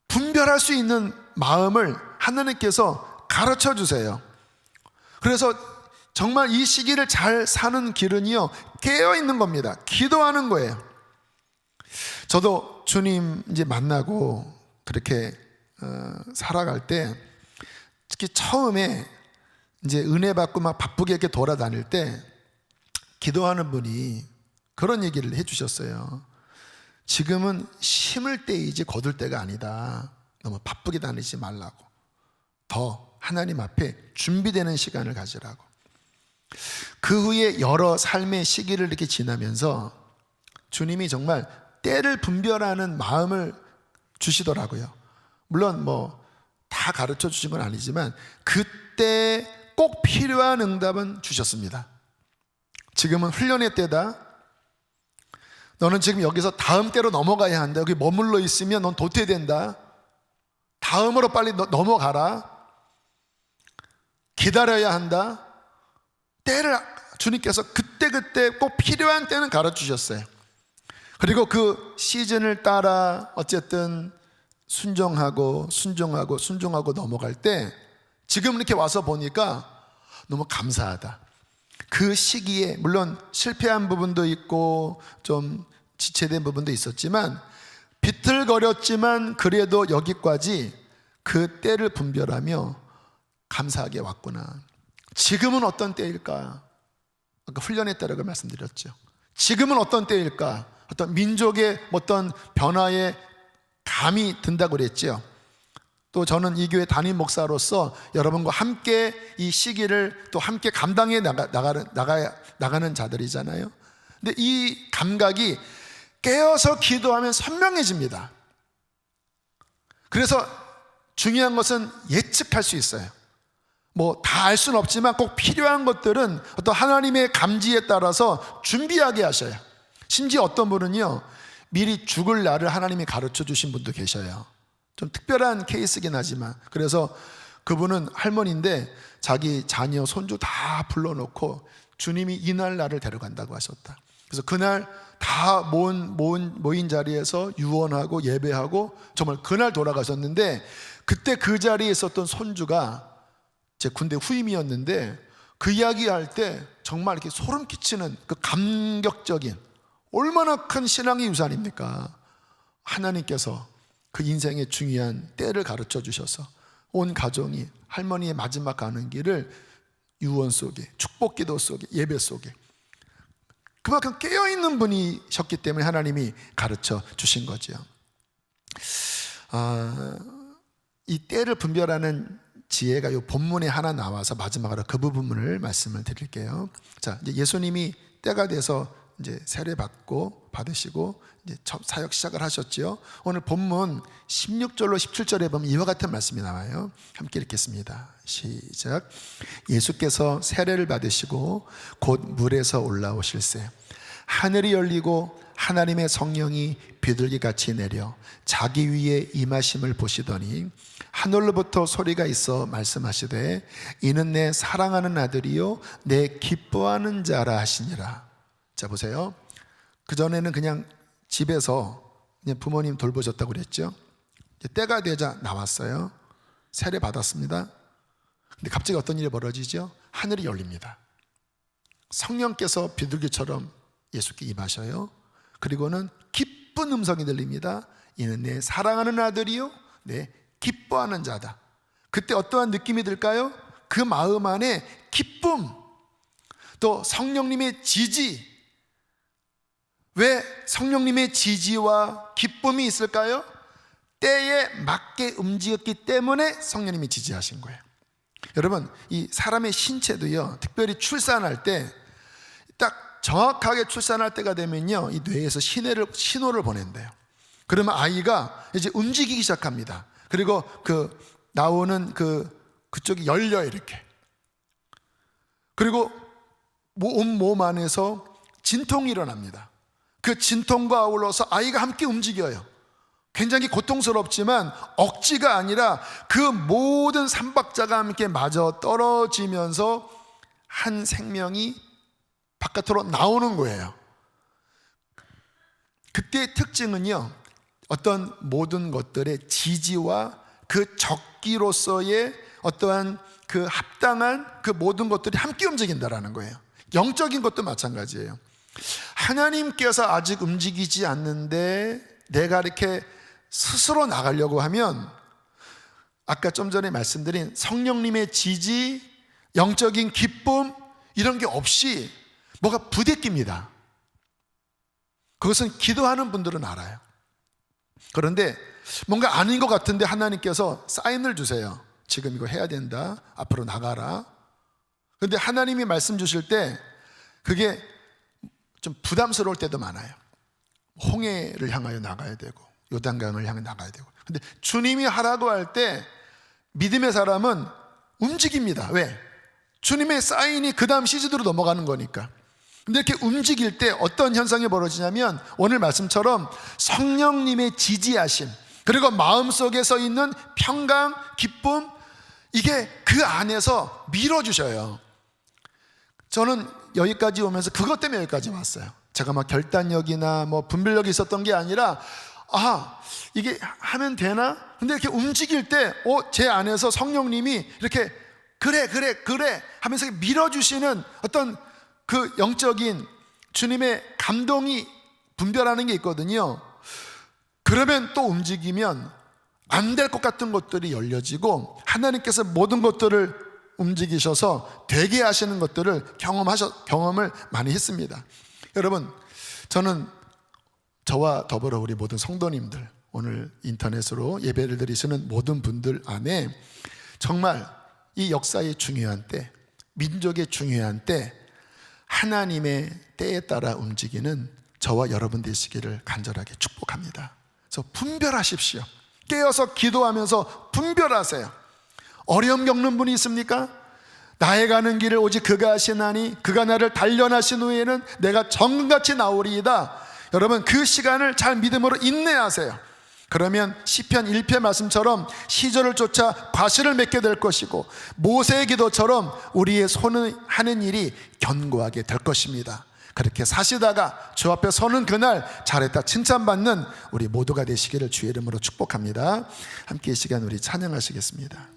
분별할 수 있는 마음을 하나님께서 가르쳐 주세요. 그래서 정말 이 시기를 잘 사는 길은요, 깨어 있는 겁니다. 기도하는 거예요. 저도 주님 이제 만나고 그렇게 살아갈 때, 특히 처음에 이제 은혜 받고 막 바쁘게 이렇게 돌아다닐 때 기도하는 분이 그런 얘기를 해주셨어요. 지금은 심을 때이지 거둘 때가 아니다. 너무 바쁘게 다니지 말라고. 더 하나님 앞에 준비되는 시간을 가지라고. 그 후에 여러 삶의 시기를 이렇게 지나면서 주님이 정말 때를 분별하는 마음을 주시더라고요. 물론 뭐 다 가르쳐 주신 건 아니지만 그때 꼭 필요한 응답은 주셨습니다. 지금은 훈련의 때다. 너는 지금 여기서 다음 때로 넘어가야 한다. 여기 머물러 있으면 넌 도태된다. 다음으로 빨리 넘어가라. 기다려야 한다. 때를 주님께서 그때그때 꼭 필요한 때는 가르치셨어요. 그리고 그 시즌을 따라 어쨌든 순종하고 넘어갈 때 지금 이렇게 와서 보니까 너무 감사하다. 그 시기에 물론 실패한 부분도 있고 좀 지체된 부분도 있었지만, 비틀거렸지만 그래도 여기까지 그 때를 분별하며 감사하게 왔구나. 지금은 어떤 때일까? 아까 훈련의 때라고 말씀드렸죠. 지금은 어떤 때일까? 어떤 민족의 어떤 변화에 감이 든다고 그랬죠. 또 저는 이 교회 담임 목사로서 여러분과 함께 이 시기를 또 함께 감당해 나가는 자들이잖아요. 근데 이 감각이 깨어서 기도하면 선명해집니다. 그래서 중요한 것은 예측할 수 있어요. 뭐 다 알 수는 없지만 꼭 필요한 것들은 어떤 하나님의 감지에 따라서 준비하게 하셔요. 심지어 어떤 분은요, 미리 죽을 날을 하나님이 가르쳐 주신 분도 계셔요. 좀 특별한 케이스긴 하지만, 그래서 그분은 할머니인데 자기 자녀 손주 다 불러놓고 주님이 이날 나를 데려간다고 하셨다. 그래서 그날 다 모인 자리에서 유언하고 예배하고 정말 그날 돌아가셨는데, 그때 그 자리에 있었던 손주가 제 군대 후임이었는데 그 이야기할 때 정말 이렇게 소름 끼치는 그 감격적인, 얼마나 큰 신앙의 유산입니까? 하나님께서 그 인생의 중요한 때를 가르쳐 주셔서 온 가정이 할머니의 마지막 가는 길을 유언 속에, 축복기도 속에, 예배 속에, 그만큼 깨어있는 분이셨기 때문에 하나님이 가르쳐 주신 거죠. 이 때를 분별하는 지혜가 이 본문에 하나 나와서 마지막으로 그 부분을 말씀을 드릴게요. 자, 이제 예수님이 때가 돼서 이제 세례 받으시고 이제 첫 사역 시작을 하셨죠. 오늘 본문 16절로 17절에 보면 이와 같은 말씀이 나와요. 함께 읽겠습니다. 시작. 예수께서 세례를 받으시고 곧 물에서 올라오실새 하늘이 열리고 하나님의 성령이 비둘기같이 내려 자기 위에 임하심을 보시더니 하늘로부터 소리가 있어 말씀하시되 이는 내 사랑하는 아들이요 내 기뻐하는 자라 하시니라. 자, 보세요. 그전에는 그냥 집에서 그냥 부모님 돌보셨다고 그랬죠. 때가 되자 나왔어요. 세례 받았습니다. 근데 갑자기 어떤 일이 벌어지죠? 하늘이 열립니다. 성령께서 비둘기처럼 예수께 임하셔요. 그리고는 기쁜 음성이 들립니다. 이는 내 사랑하는 아들이요 내 기뻐하는 자다. 그때 어떠한 느낌이 들까요? 그 마음 안에 기쁨, 또 성령님의 지지. 왜 성령님의 지지와 기쁨이 있을까요? 때에 맞게 움직였기 때문에 성령님이 지지하신 거예요. 여러분, 이 사람의 신체도요, 특별히 출산할 때 딱 정확하게 출산할 때가 되면요, 이 뇌에서 신호를 보낸대요. 그러면 아이가 이제 움직이기 시작합니다. 그리고 그 나오는 그쪽이 열려요, 이렇게. 그리고 온 몸 안에서 진통이 일어납니다. 그 진통과 아울러서 아이가 함께 움직여요. 굉장히 고통스럽지만 억지가 아니라 그 모든 삼박자가 함께 맞아 떨어지면서 한 생명이 바깥으로 나오는 거예요. 그때의 특징은요, 어떤 모든 것들의 지지와 그 적기로서의 어떠한 그 합당한 그 모든 것들이 함께 움직인다라는 거예요. 영적인 것도 마찬가지예요. 하나님께서 아직 움직이지 않는데 내가 이렇게 스스로 나가려고 하면 아까 좀 전에 말씀드린 성령님의 지지, 영적인 기쁨 이런 게 없이 뭐가 부대낍니다. 그것은 기도하는 분들은 알아요. 그런데 뭔가 아닌 것 같은데 하나님께서 사인을 주세요. 지금 이거 해야 된다. 앞으로 나가라. 그런데 하나님이 말씀 주실 때 그게 좀 부담스러울 때도 많아요. 홍해를 향하여 나가야 되고 요단강을 향해 나가야 되고. 근데 주님이 하라고 할 때 믿음의 사람은 움직입니다. 왜? 주님의 사인이 그 다음 시즌으로 넘어가는 거니까. 근데 이렇게 움직일 때 어떤 현상이 벌어지냐면 오늘 말씀처럼 성령님의 지지하심, 그리고 마음속에 있는 평강, 기쁨, 이게 그 안에서 밀어주셔요. 저는 여기까지 오면서 그것 때문에 여기까지 왔어요. 제가 막 결단력이나 뭐 분별력이 있었던 게 아니라 이게 하면 되나? 근데 이렇게 움직일 때 제 안에서 성령님이 이렇게 그래 하면서 밀어주시는 어떤 그 영적인 주님의 감동이 분별하는 게 있거든요. 그러면 또 움직이면 안 될 것 같은 것들이 열려지고 하나님께서 모든 것들을 움직이셔서 되게 하시는 것들을 경험을 많이 했습니다. 여러분, 저는 저와 더불어 우리 모든 성도님들, 오늘 인터넷으로 예배를 드리시는 모든 분들 안에 정말 이 역사의 중요한 때, 민족의 중요한 때 하나님의 때에 따라 움직이는 저와 여러분 되시기를 간절하게 축복합니다. 그래서 분별하십시오. 깨어서 기도하면서 분별하세요. 어려움 겪는 분이 있습니까? 나의 가는 길을 오직 그가 하시나니 그가 나를 단련하신 후에는 내가 정같이 나오리이다. 여러분, 그 시간을 잘 믿음으로 인내하세요. 그러면 시편 1편 말씀처럼 시절을 쫓아 과실을 맺게 될 것이고 모세의 기도처럼 우리의 손을 하는 일이 견고하게 될 것입니다. 그렇게 사시다가 주 앞에 서는 그날 잘했다 칭찬받는 우리 모두가 되시기를 주의 이름으로 축복합니다. 함께 이 시간 우리 찬양하시겠습니다.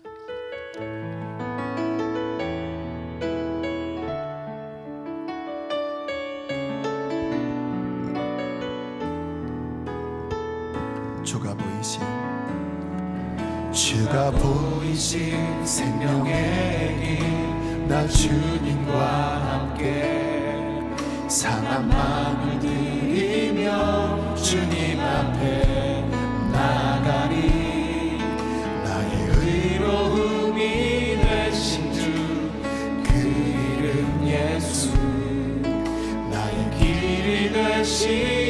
주가 보이신 생명의 길, 나 주님과 함께 상한 마음을 들이며 주님 앞에 나가리. 나의 의로움이 되신 주, 그 이름 예수, 나의 길이 되신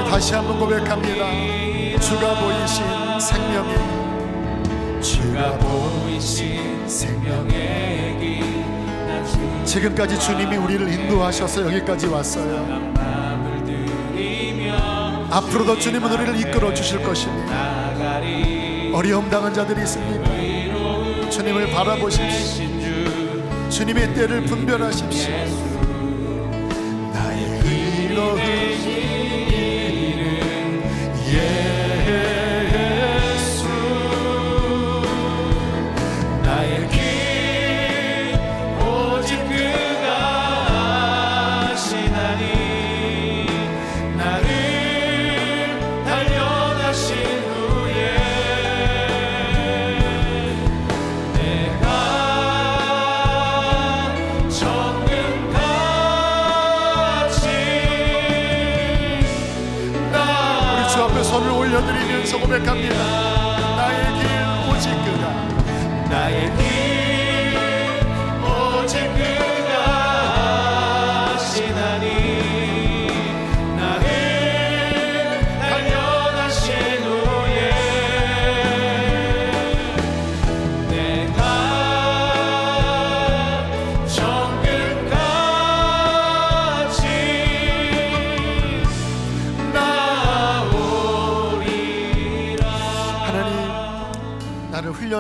다시 한번 고백합니다. 주가 보이신 생명의, 주가 보이신 생명의 길. 지금까지 주님이 우리를 인도하셔서 여기까지 왔어요. 앞으로도 주님은 우리를 이끌어 주실 것입니다. 어려움 당한 자들이 있습니까? 주님을 바라보십시오. 주님의 때를 분별하십시오. 나의 의로운 예수, 나의 길 오직 그가 아시나니 나를 단련하신 후에 내가 정금같이 우리 주 앞에 손을 올려드리면서 고백합니다. 나의 길 오직 그가, 나의 길 오직 그가 아시나니 나를 달려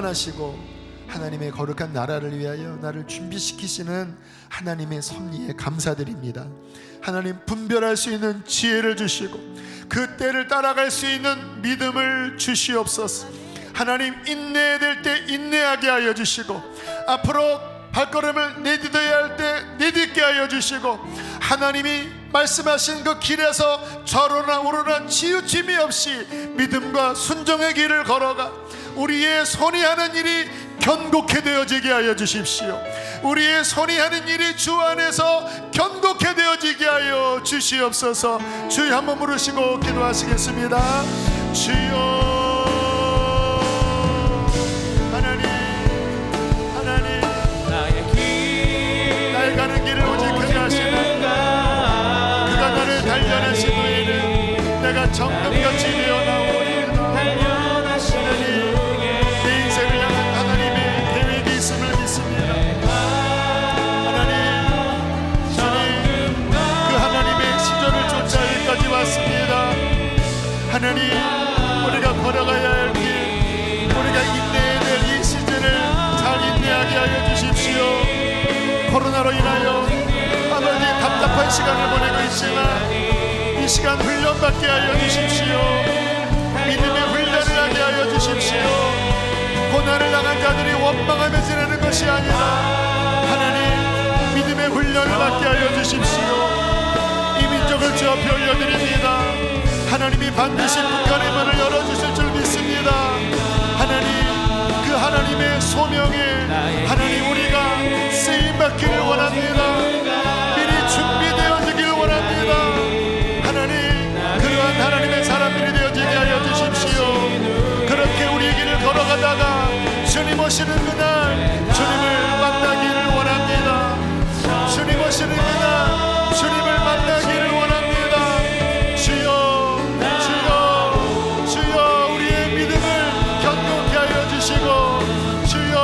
원하시고 하나님의 거룩한 나라를 위하여 나를 준비시키시는 하나님의 섭리에 감사드립니다. 하나님, 분별할 수 있는 지혜를 주시고 그 때를 따라갈 수 있는 믿음을 주시옵소서. 하나님, 인내해야 될 때 인내하게 하여 주시고 앞으로 발걸음을 내딛어야 할 때 내딛게 하여 주시고 하나님이 말씀하신 그 길에서 좌로나 우로나 치우침이 없이 믿음과 순종의 길을 걸어가 우리의 손이 하는 일이 견고케 되어지게 하여 주십시오. 우리의 손이 하는 일이 주 안에서 견고케 되어지게 하여 주시옵소서. 주여 한번 부르시고 기도하시겠습니다. 주여, 하나님, 나의 가는 길을 오직 그가 하시는 그가 나를 단련하신 후에는 내가 정금같이 되어 나오리이다. 내 인생을 향한 하나님의 계획이 있음을 믿습니다. 하나님, 주님, 그 하나님의 시절을 쫓아 여기까지 왔습니다. 하나님, 우리가 걸어가야 할 길, 우리가 인내해야 될 이 시즌을 잘 인내하게 하여 주십시오. 코로나로 인하여 아버지 답답한 시간을 보내고 있지만 이 시간 훈련받게 하여 주십시오. 믿음의 훈련을 하게 하여 주십시오. 고난을 당한 자들이 원망하며 지내는 것이 아니라 하나님, 믿음의 훈련을 받게 하여 주십시오. 이 민족을 주 앞에 올려드립니다. 하나님이 반드시 북한의 문을 열어주실 줄 믿습니다. 하나님, 그 하나님의 소명에 하나님 우리가 쓰임받기를 원합니다. 미리 준비되어지길 원합니다. 하나님, 그러한 하나님의 사람들이 되어지게 하여 주십시오. 그렇게 우리의 길을 걸어가다가 주님 오시는 그날 주님을 만나기를 원합니다. 주님 오시는 그날 주님을 만나기를 원합니다. 주여, 주여, 주여, 우리의 믿음을 견고케 하여 주시고 주여,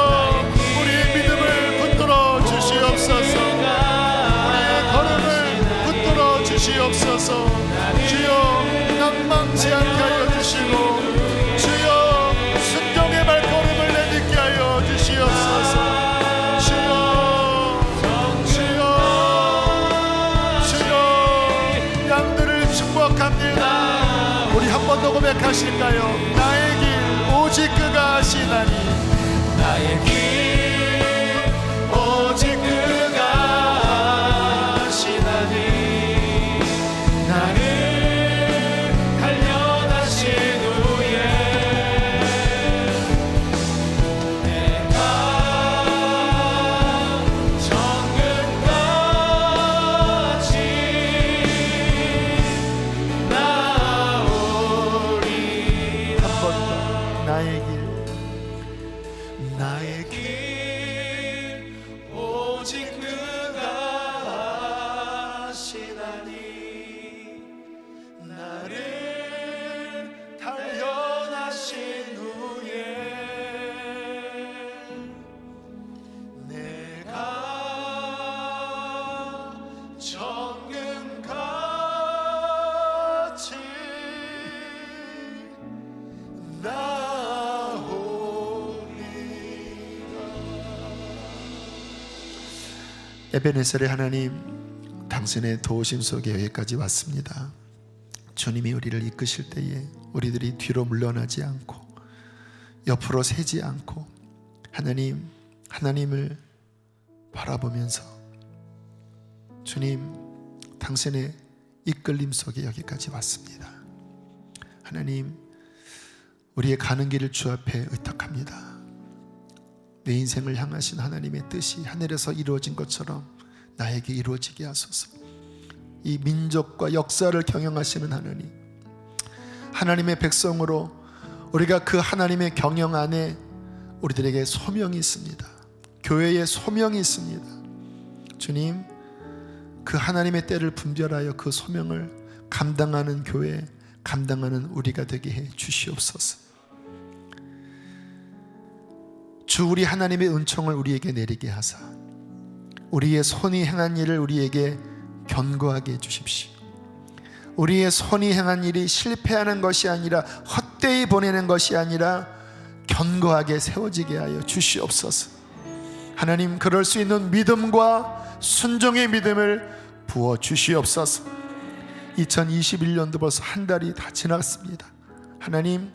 우리의 믿음을 붙들어 주시옵소서. 우리의 걸음을 붙들어 주시옵소서. 주여, 낭망치 않게 하여 주시고 주여, 순종의 발걸음을 내딛게 하여 주시옵소서. 주여, 주여, 주여, 양들을 축복합니다. 우리 한 번 더 고백하실까요? 나의 길 오직 그가 하시나니, 나의 길 오직 그가 하시나니, 나를 단련하신 후에 내가 정금같이 나오리. 한 번 더, 나의 길, 나의 길 오직 그가 하시나니, 나를 단련하신 후에 내가 정금같이 에베네셀의 하나님, 당신의 도우심 속에 여기까지 왔습니다. 주님이 우리를 이끄실 때에 우리들이 뒤로 물러나지 않고 옆으로 새지 않고 하나님, 하나님을 바라보면서 주님, 당신의 이끌림 속에 여기까지 왔습니다. 하나님, 우리의 가는 길을 주 앞에 의탁합니다. 내 인생을 향하신 하나님의 뜻이 하늘에서 이루어진 것처럼 나에게 이루어지게 하소서. 이 민족과 역사를 경영하시는 하나님, 하나님의 백성으로 우리가 그 하나님의 경영 안에 우리들에게 소명이 있습니다. 교회에 소명이 있습니다. 주님, 그 하나님의 때를 분별하여 그 소명을 감당하는 교회, 감당하는 우리가 되게 해 주시옵소서. 주 우리 하나님의 은총을 우리에게 내리게 하사 우리의 손이 행한 일을 우리에게 견고하게 해 주십시오. 우리의 손이 행한 일이 실패하는 것이 아니라 헛되이 보내는 것이 아니라 견고하게 세워지게 하여 주시옵소서. 하나님, 그럴 수 있는 믿음과 순종의 믿음을 부어 주시옵소서. 2021년도 벌써 한 달이 다 지났습니다. 하나님,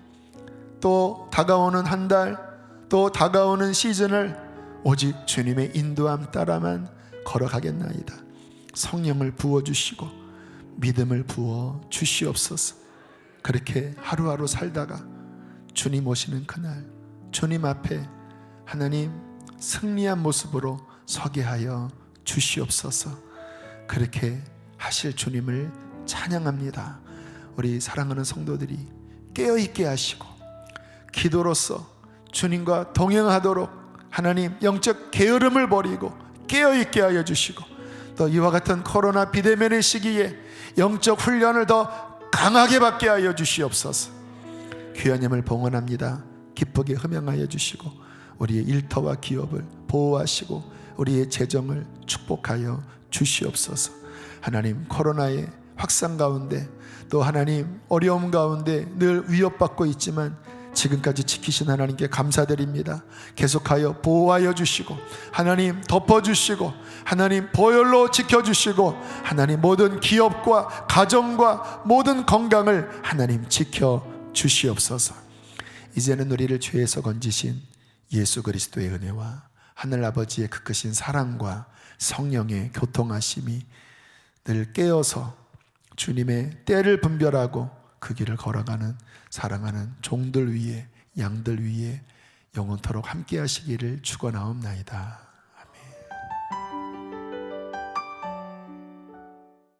또 다가오는 한 달, 또 다가오는 시즌을 오직 주님의 인도함 따라만 걸어가겠나이다. 성령을 부어주시고 믿음을 부어 주시옵소서. 그렇게 하루하루 살다가 주님 오시는 그날 주님 앞에 하나님 승리한 모습으로 서게 하여 주시옵소서. 그렇게 하실 주님을 찬양합니다. 우리 사랑하는 성도들이 깨어있게 하시고 기도로서 주님과 동행하도록 하나님 영적 게으름을 버리고 깨어있게 하여 주시고, 또 이와 같은 코로나 비대면의 시기에 영적 훈련을 더 강하게 받게 하여 주시옵소서. 귀하님을 봉헌합니다. 기쁘게 흠양하여 주시고 우리의 일터와 기업을 보호하시고 우리의 재정을 축복하여 주시옵소서. 하나님, 코로나의 확산 가운데 또 하나님 어려움 가운데 늘 위협받고 있지만 지금까지 지키신 하나님께 감사드립니다. 계속하여 보호하여 주시고 하나님 덮어주시고 하나님 보혈로 지켜주시고 하나님 모든 기업과 가정과 모든 건강을 하나님 지켜주시옵소서. 이제는 우리를 죄에서 건지신 예수 그리스도의 은혜와 하늘아버지의 그 크신 사랑과 성령의 교통하심이 늘 깨어서 주님의 때를 분별하고 그 길을 걸어가는 사랑하는 종들 위에 양들 위에 영원토록 함께 하시기를 축원하옵나이다.